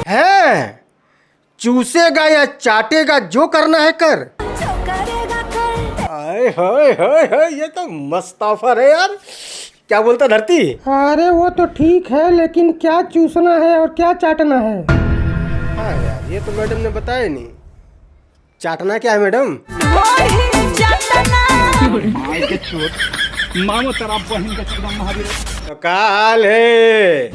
है चूसेगा या चाटेगा जो करना है कर। आए हाय हाय हाय, ये तो मस्त ऑफर है यार। क्या बोलता धरती? अरे वो तो ठीक है, लेकिन क्या चूसना है और क्या चाटना है? हाँ यार, ये तो मैडम ने बताया नहीं। चाटना क्या है मैडम? तो क्या हाल है?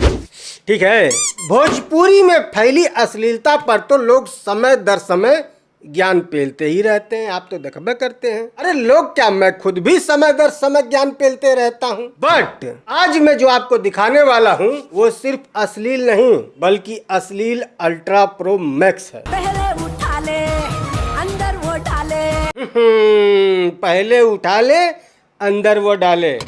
ठीक है, भोजपुरी में फैली अश्लीलता पर तो लोग समय दर समय ज्ञान पेलते ही रहते हैं। आप तो देखबे करते हैं। अरे लोग क्या, मैं खुद भी समय दर समय ज्ञान पेलते रहता हूँ। बट आज मैं जो आपको दिखाने वाला हूँ वो सिर्फ अश्लील नहीं बल्कि अश्लील अल्ट्रा प्रो मैक्स है। पहले उठा ले अंदर वो डाले। पहले उठा ले अंदर वो डाले,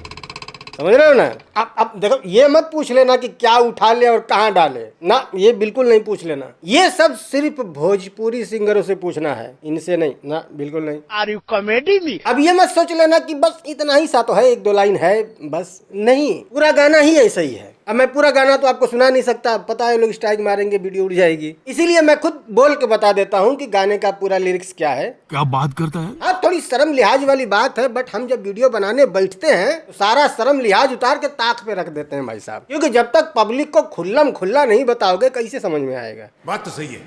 समझ रहे हो ना? अब देखो, ये मत पूछ लेना कि क्या उठा ले और कहाँ डाले ना, ये बिल्कुल नहीं पूछ लेना। ये सब सिर्फ भोजपुरी सिंगरों से पूछना है, इनसे नहीं ना, बिल्कुल नहीं। Are you comedy me? अब ये मत सोच लेना कि बस इतना ही सा तो है, एक दो लाइन है बस, नहीं, पूरा गाना ही ऐसा ही है। अब मैं पूरा गाना तो आपको सुना नहीं सकता, पता है लोग स्ट्राइक मारेंगे, वीडियो उड़ जाएगी। इसीलिए मैं खुद बोल के बता देता हूँ कि गाने का पूरा लिरिक्स क्या है। क्या बात करता है? हाँ, थोड़ी शर्म लिहाज वाली बात है, बट हम जब वीडियो बनाने बैठते हैं तो सारा शर्म लिहाज उतार के ताक पे रख देते हैं भाई साहब, क्योंकि जब तक पब्लिक को खुल्लम खुल्ला नहीं बताओगे कैसे समझ में आएगा। बात तो सही है।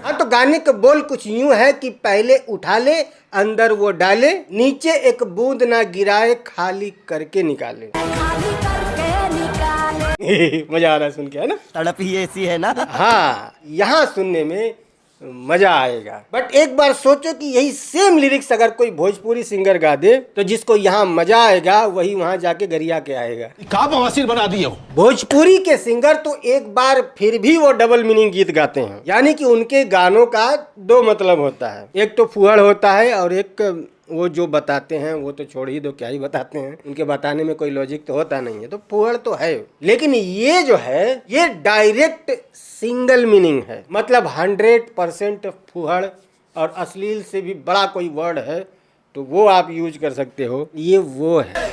हाँ, तो गाने के बोल कुछ यूं है कि पहले उठा ले अंदर वो डाले, नीचे एक बूंद ना गिराए खाली करके निकाले। खाली करके निकाले। मजा आ रहा है सुन के, है ना? तड़प ही ऐसी है ना। हाँ, यहाँ सुनने में मजा आएगा। बट एक बार सोचो कि यही सेम लिरिक्स अगर कोई भोजपुरी सिंगर गा दे तो जिसको यहाँ मजा आएगा वही वहाँ जाके गरिया के आएगा। का बवासीर बना दिए हो। भोजपुरी के सिंगर तो एक बार फिर भी वो डबल मीनिंग गीत गाते हैं, यानी कि उनके गानों का दो मतलब होता है। एक तो फुहड़ होता है और एक वो जो बताते हैं वो तो छोड़ ही दो, क्या ही बताते हैं, उनके बताने में कोई लॉजिक तो होता नहीं है, तो फुहड़ तो है। लेकिन ये जो है ये डायरेक्ट सिंगल मीनिंग है, मतलब 100% फुहड़, और अश्लील से भी बड़ा कोई वर्ड है तो वो आप यूज कर सकते हो, ये वो है।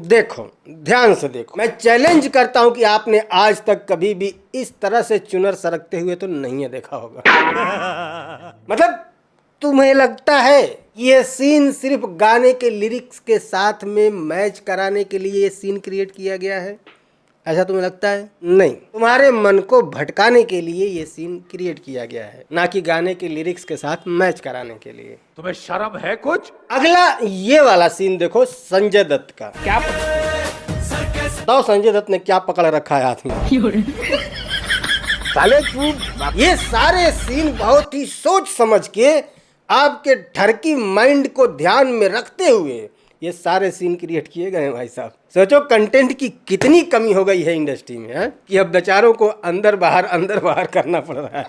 देखो, ध्यान से देखो, मैं चैलेंज करता हूं कि आपने आज तक कभी भी इस तरह से चुनर सरकते हुए तो नहीं है देखा होगा। मतलब तुम्हें लगता है ये सीन सिर्फ गाने के लिरिक्स के साथ में मैच कराने के लिए ये सीन क्रिएट किया गया है, ऐसा तुम्हें लगता है? नहीं, तुम्हारे मन को भटकाने के लिए ये सीन क्रिएट किया गया है, ना कि गाने के लिरिक्स के साथ मैच कराने के लिए। तुम्हें शर्म है कुछ? अगला ये वाला सीन देखो, संजय दत्त का। क्या? बताओ संजय दत्त ने क्या पकड़ रखा है हाथ में? साले तू, ये सारे सीन बहुत ही सोच समझ के आपके ठरकी माइंड को ध्यान में रखते हुए ये सारे सीन क्रिएट किए गए हैं भाई साहब। सोचो कंटेंट की कितनी कमी हो गई है इंडस्ट्री में, है कि अब बेचारों को अंदर बाहर करना पड़ रहा है।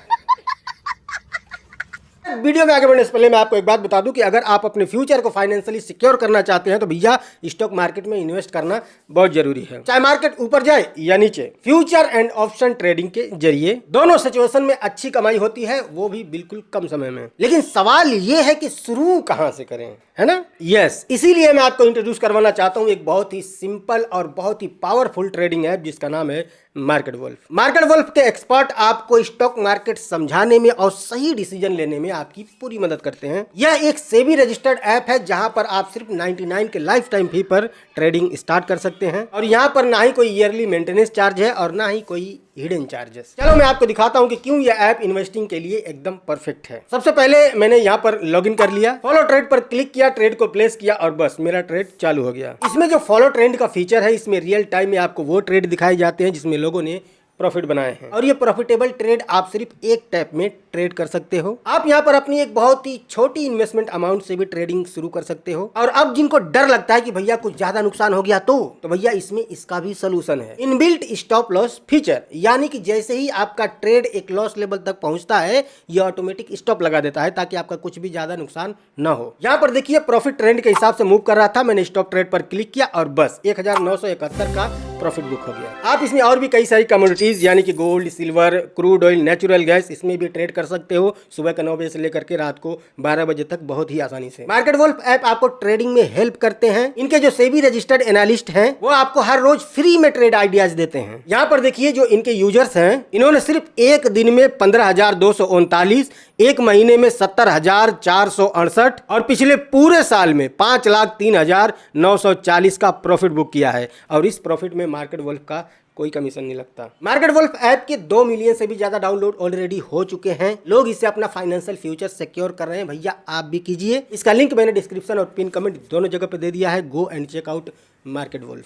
वीडियो में आगे बढ़ने से पहले मैं आपको एक बात बता दूं कि अगर आप अपने फ्यूचर को फाइनेंशियली सिक्योर करना चाहते हैं तो भैया स्टॉक मार्केट में इन्वेस्ट करना बहुत जरूरी है, चाहे मार्केट ऊपर जाए या नीचे। फ्यूचर एंड ऑप्शन ट्रेडिंग के जरिए दोनों सिचुएशन में अच्छी कमाई होती है, वो भी बिल्कुल कम समय में। लेकिन सवाल ये है कि शुरू कहां से करें, है ना? यस, इसीलिए मैं आपको इंट्रोड्यूस करवाना चाहता हूं एक बहुत ही सिंपल और बहुत ही पावरफुल ट्रेडिंग ऐप जिसका नाम है मार्केट वुल्फ। मार्केट वुल्फ के एक्सपर्ट आपको स्टॉक मार्केट समझाने में और सही डिसीजन लेने में आपकी पूरी मदद करते हैं। यह एक सेबी रजिस्टर्ड ऐप है जहां पर आप सिर्फ 99 के लाइफ टाइम फी पर ट्रेडिंग स्टार्ट कर सकते हैं, और यहाँ पर ना ही कोई ईयरली मेंटेनेंस चार्ज है और ना ही कोई हिडन चार्जेस। चलो मैं आपको दिखाता हूं कि क्यों यह ऐप इन्वेस्टिंग के लिए एकदम परफेक्ट है। सबसे पहले मैंने यहाँ पर लॉगिन कर लिया, फॉलो ट्रेड पर क्लिक किया, ट्रेड को प्लेस किया और बस मेरा ट्रेड चालू हो गया। इसमें जो फॉलो ट्रेंड का फीचर है, इसमें रियल टाइम में आपको वो ट्रेड दिखाए जाते हैं जिसमें लोगों ने प्रॉफिट बनाए हैं, और ये प्रॉफिटेबल ट्रेड आप सिर्फ एक टैप में ट्रेड कर सकते हो। आप यहाँ पर अपनी एक बहुत ही छोटी इन्वेस्टमेंट अमाउंट से भी ट्रेडिंग शुरू कर सकते हो। और अब जिनको डर लगता है कि भैया कुछ ज्यादा नुकसान हो गया तो भैया इसमें इसका भी सोल्यूशन है, इनबिल्ट स्टॉप लॉस फीचर, यानी कि जैसे ही आपका ट्रेड एक लॉस लेवल तक पहुंचता है ये ऑटोमेटिक स्टॉप लगा देता है ताकि आपका कुछ भी ज्यादा नुकसान न हो। यहाँ पर देखिए प्रॉफिट ट्रेंड के हिसाब से मूव कर रहा था, मैंने स्टॉप ट्रेड पर क्लिक किया और बस 1971 का प्रॉफिट बुक हो गया। आप इसमें और भी कई सारी कमोडिटीज यानी कि gold, silver, crude oil, natural gas, इसमें भी ट्रेड कर सकते हो सुबह के 9 बजे से लेकर के रात को 12 बजे तक बहुत ही आसानी से। मार्केट वोल्फ ऐप आपको ट्रेडिंग में हेल्प करते हैं। इनके जो सेबी रजिस्टर्ड एनालिस्ट हैं वो आपको हर रोज फ्री में ट्रेड आइडियाज देते हैं। यहाँ पर देखिए जो इनके यूजर्स हैं, इन्होंने सिर्फ एक दिन में 15,239, एक महीने में 70,468 और पिछले पूरे साल में 5,03,940 का प्रॉफिट बुक किया है। और इस प्रॉफिट में मार्केट वोल्फ का कोई कमीशन नहीं लगता। मार्केट वोल्फ ऐप के 2 मिलियन से भी ज्यादा डाउनलोड ऑलरेडी हो चुके हैं। लोग इससे अपना फाइनेंशियल फ्यूचर सिक्योर कर रहे हैं। भैया आप भी कीजिए। इसका लिंक मैंने डिस्क्रिप्शन और पिन कमेंट दोनों जगह पे दे दिया है। Go and check out market wolf.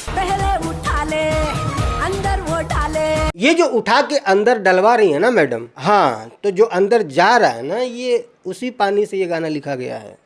पहले उठा ले अंदर वो डाले। ये जो उठा के अंदर डलवा रही है ना मैडम, हाँ, तो जो अंदर जा रहा है ना, ये उसी पानी से ये गाना लिखा गया है।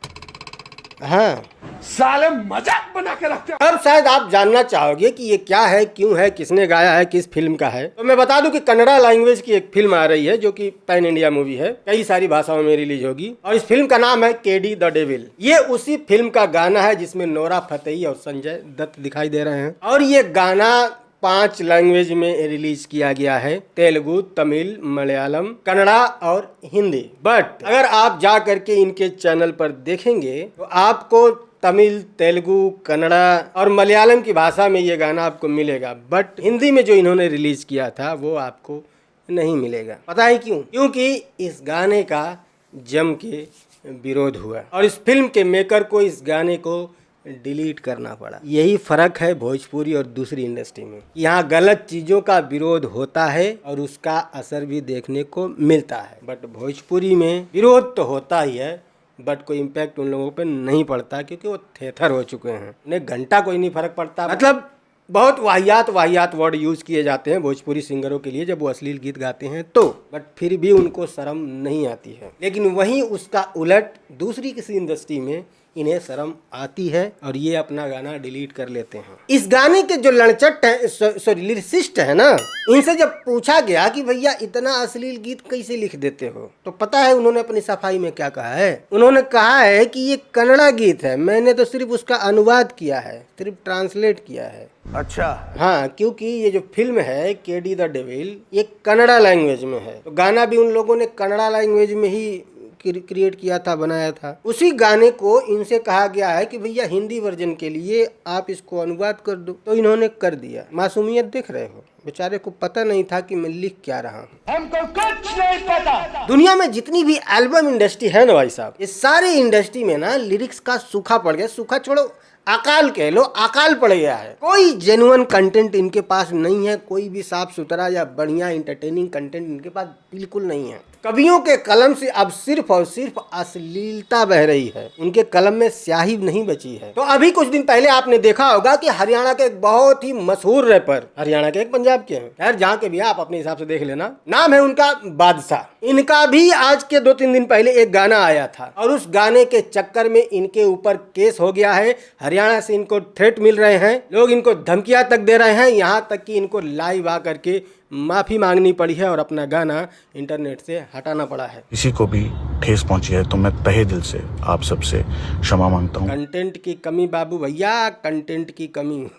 हाँ, साले मजाक बना के रखते हैं। अब शायद आप जानना चाहोगे कि ये क्या है, क्यों है, किसने गाया है, किस फिल्म का है। तो मैं बता दूं कि कन्नड़ा लैंग्वेज की एक फिल्म आ रही है जो कि पैन इंडिया मूवी है, कई सारी भाषाओं में रिलीज होगी और इस फिल्म का नाम है केडी द डेविल। ये उसी फिल्म का गाना है जिसमें नोरा फतेही और संजय दत्त दिखाई दे रहे हैं और ये गाना 5 लैंग्वेज में रिलीज किया गया है, तेलुगु, तमिल, मलयालम, कन्नड़ा और हिंदी। बट अगर आप जा करके इनके चैनल पर देखेंगे तो आपको तमिल, तेलुगु, कन्नड़ा और मलयालम की भाषा में ये गाना आपको मिलेगा, बट हिंदी में जो इन्होंने रिलीज किया था वो आपको नहीं मिलेगा। पता है क्यों? क्योंकि इस गाने का जम के विरोध हुआ और इस फिल्म के मेकर को इस गाने को डिलीट करना पड़ा। यही फर्क है भोजपुरी और दूसरी इंडस्ट्री में। यहाँ गलत चीजों का विरोध होता है और उसका असर भी देखने को मिलता है, बट भोजपुरी में विरोध तो होता ही है बट कोई इम्पैक्ट उन लोगों पे नहीं पड़ता क्योंकि वो थेथर हो चुके हैं, उन्हें घंटा कोई नहीं फर्क पड़ता। मतलब बहुत वाहियात वर्ड यूज किए जाते हैं भोजपुरी सिंगरों के लिए जब वो अश्लील गीत गाते हैं तो, बट फिर भी उनको शर्म नहीं आती है। लेकिन वहीं उसका उलट दूसरी किसी इंडस्ट्री में इन्हें शर्म आती है और ये अपना गाना डिलीट कर लेते हैं। इस गाने के जो लड़चट है, सॉरी लिरिसिस्ट है ना, इनसे जब पूछा गया कि भैया इतना अश्लील गीत कैसे लिख देते हो, तो पता है उन्होंने अपनी सफाई में क्या कहा है? उन्होंने कहा है कि ये कन्नड़ा गीत है, मैंने तो सिर्फ उसका अनुवाद किया है, सिर्फ ट्रांसलेट किया है। अच्छा, हाँ, क्योंकि ये जो फिल्म है केडी द डेविल ये कन्नड़ा लैंग्वेज में है, तो गाना भी उन लोगों ने कन्नड़ा लैंग्वेज में ही क्रिएट किया था, बनाया था। उसी गाने को इनसे कहा गया है कि भैया हिंदी वर्जन के लिए आप इसको अनुवाद कर दो, तो इन्होंने कर दिया। मासूमियत देख रहे हो, बेचारे को पता नहीं था कि मैं लिख क्या रहा हूँ। हमको कुछ नहीं पता। दुनिया में जितनी भी एल्बम इंडस्ट्री है ना भाई साहब, इस सारे इंडस्ट्री में ना लिरिक्स का सूखा पड़ गया। सूखा छोड़ो, अकाल कह लो, अकाल पड़ गया है। कोई जेन्युइन कंटेंट इनके पास नहीं है, कोई भी साफ सुथरा या बढ़िया इंटरटेनिंग कंटेंट इनके पास बिल्कुल नहीं है। कवियों के कलम से अब सिर्फ और सिर्फ अश्लीलता बह रही है, इनके कलम में स्याही नहीं बची है। तो अभी कुछ दिन पहले आपने देखा होगा कि हरियाणा के एक बहुत ही मशहूर रैपर, हरियाणा के एक पंजाब के हैं, यार जहाँ के भी आप अपने हिसाब से देख लेना, नाम है उनका बादशाह। इनका भी आज के 2-3 दिन पहले एक गाना आया था और उस गाने के चक्कर में इनके ऊपर केस हो गया है। हरियाणा से इनको थ्रेट मिल रहे हैं, लोग इनको धमकियां तक दे रहे हैं, यहाँ तक कि इनको लाइव आ करके माफी मांगनी पड़ी है और अपना गाना इंटरनेट से हटाना पड़ा है। किसी को भी ठेस पहुंची है तो मैं तहे दिल से आप सबसे क्षमा मांगता हूँ। कंटेंट की कमी बाबू भैया, कंटेंट की कमी।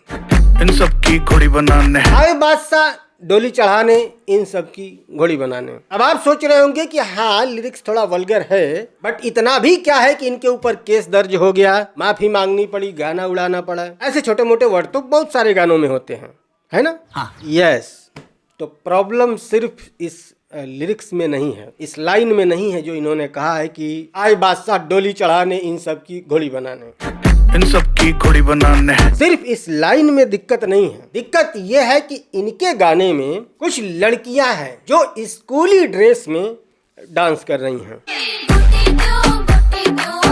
इन सब की घोड़ी बनाने आए बादशाह डोली चढ़ाने, इन सब की घोड़ी बनाने। अब आप सोच रहे होंगे कि हाँ लिरिक्स थोड़ा वल्गर है, बट इतना भी क्या है कि इनके ऊपर केस दर्ज हो गया, माफी मांगनी पड़ी, गाना उड़ाना पड़ा। ऐसे छोटे मोटे वर्ड तो बहुत सारे गानों में होते हैं, है ना? हाँ। यस, तो प्रॉब्लम सिर्फ इस लिरिक्स में नहीं है, इस लाइन में नहीं है जो इन्होंने कहा है कि आए बादशाह डोली चढ़ाने, इन सब की घोड़ी बनाने। इन सब की घोड़ी बनाने सिर्फ इस लाइन में दिक्कत नहीं है, दिक्कत यह है कि इनके गाने में कुछ लड़कियां हैं जो स्कूली ड्रेस में डांस कर रही हैं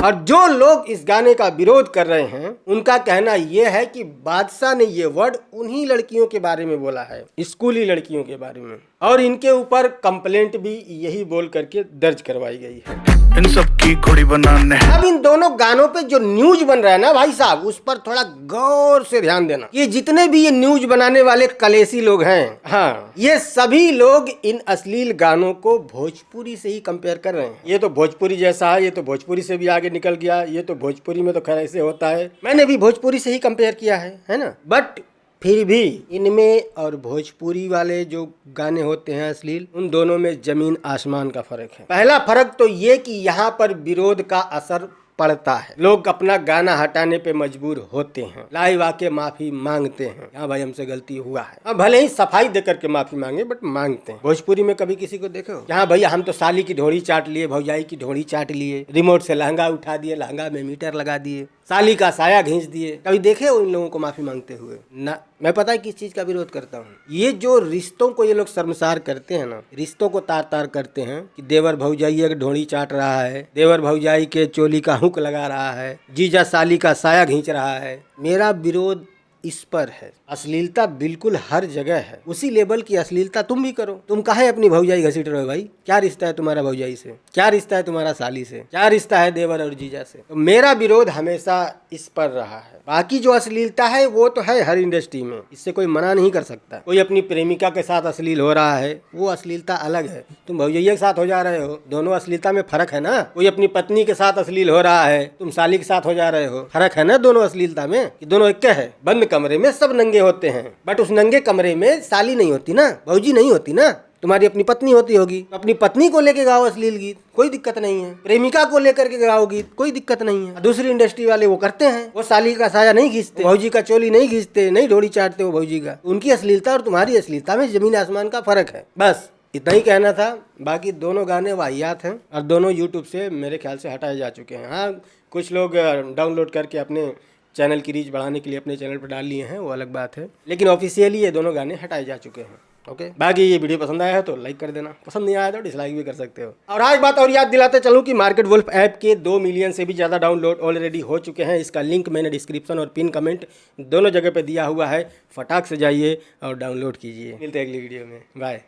और जो लोग इस गाने का विरोध कर रहे हैं उनका कहना यह है कि बादशाह ने ये वर्ड उन्हीं लड़कियों के बारे में बोला है, स्कूली लड़कियों के बारे में, और इनके ऊपर कंप्लेंट भी यही बोल करके दर्ज करवाई गई है। इन सब की घोड़ी बनाने। अब इन दोनों गानों पे जो न्यूज बन रहा है ना भाई साहब, उस पर थोड़ा गौर से ध्यान देना। ये जितने भी ये न्यूज बनाने वाले कलेसी लोग हैं, हाँ, ये सभी लोग इन अश्लील गानों को भोजपुरी से ही कंपेयर कर रहे हैं। ये तो भोजपुरी जैसा है, ये तो भोजपुरी से भी आगे निकल गया, ये तो भोजपुरी में तो खैर ऐसे होता है। मैंने भी भोजपुरी से ही कंपेयर किया है ना, बट फिर भी इनमें और भोजपुरी वाले जो गाने होते हैं अश्लील, उन दोनों में जमीन आसमान का फर्क है। पहला फर्क तो ये कि यहाँ पर विरोध का असर पड़ता है, लोग अपना गाना हटाने पे मजबूर होते हैं, लाइव आके माफी मांगते हैं, हाँ भाई हमसे गलती हुआ है। अब भले ही सफाई दे करके माफी मांगे बट मांगते हैं। भोजपुरी में कभी किसी को देखो हाँ भैया हम तो साली की ढोड़ी चाट लिए, भौजाई की ढोड़ी चाट लिए, रिमोट से लहंगा उठा दिए, लहंगा में मीटर लगा दिए, साली का साया खींच दिए, कभी देखे हो इन लोगों को माफी मांगते हुए? ना। मैं पता है किस चीज का विरोध करता हूँ, ये जो रिश्तों को ये लोग शर्मसार करते हैं ना, रिश्तों को तार तार करते हैं कि देवर भौजाई की ढोड़ी चाट रहा है, देवर भौजाई के चोली का हुक लगा रहा है, जीजा साली का साया खींच रहा है। मेरा विरोध इस पर है। अश्लीलता बिल्कुल हर जगह है, उसी लेवल की अश्लीलता तुम भी करो। तुम काहे अपनी भौजाई घसीट रहे हो भाई? क्या रिश्ता है तुम्हारा भौजाई से? क्या रिश्ता है तुम्हारा साली से? क्या रिश्ता है देवर और जीजा से? तो मेरा विरोध हमेशा इस पर रहा है। बाकी जो अश्लीलता है वो तो है हर इंडस्ट्री में, इससे कोई मना नहीं कर सकता। कोई अपनी प्रेमिका के साथ अश्लील हो रहा है, वो अश्लीलता अलग है। तुम भौजैया के साथ हो जा रहे हो, दोनों अश्लीलता में फर्क है ना। कोई अपनी पत्नी के साथ अश्लील हो रहा है, तुम साली के साथ हो जा रहे हो, फर्क है ना दोनों अश्लीलता में, कि दोनों एक है। बंद कमरे में सब नंगे होते हैं, बट उस नंगे कमरे में साली नहीं होती ना, भौजी नहीं होती ना, तुम्हारी अपनी पत्नी होती होगी। अपनी पत्नी को लेके गाओ अश्लील गीत, कोई दिक्कत नहीं है। प्रेमिका को लेकर के गाओ गीत, कोई दिक्कत नहीं है। दूसरी इंडस्ट्री वाले वो करते हैं, वो साली का साया नहीं खींचते, भौजी का चोली नहीं खींचते, नहीं ढोड़ी चाटते वो भौजी का। उनकी अश्लीलता और तुम्हारी अश्लीलता में जमीन आसमान का फर्क है। बस इतना ही कहना था। बाकी दोनों गाने वाहियात हैं और दोनों यूट्यूब से मेरे ख्याल से हटाए जा चुके हैं। हाँ, कुछ लोग डाउनलोड करके अपने चैनल की रीच बढ़ाने के लिए अपने चैनल पर डाल लिए हैं, वो अलग बात है, लेकिन ऑफिशियली ये दोनों गाने हटाए जा चुके हैं। ओके, बाकी ये वीडियो पसंद आया है तो लाइक कर देना, पसंद नहीं आया तो डिसलाइक भी कर सकते हो। और आज बात और याद दिलाते चलूँ कि मार्केट वुल्फ ऐप के 2 मिलियन से भी ज़्यादा डाउनलोड ऑलरेडी हो चुके हैं। इसका लिंक मैंने डिस्क्रिप्शन और पिन कमेंट दोनों जगह पे दिया हुआ है, फटाक से जाइए और डाउनलोड कीजिए। मिलते हैं अगली वीडियो में, बाय।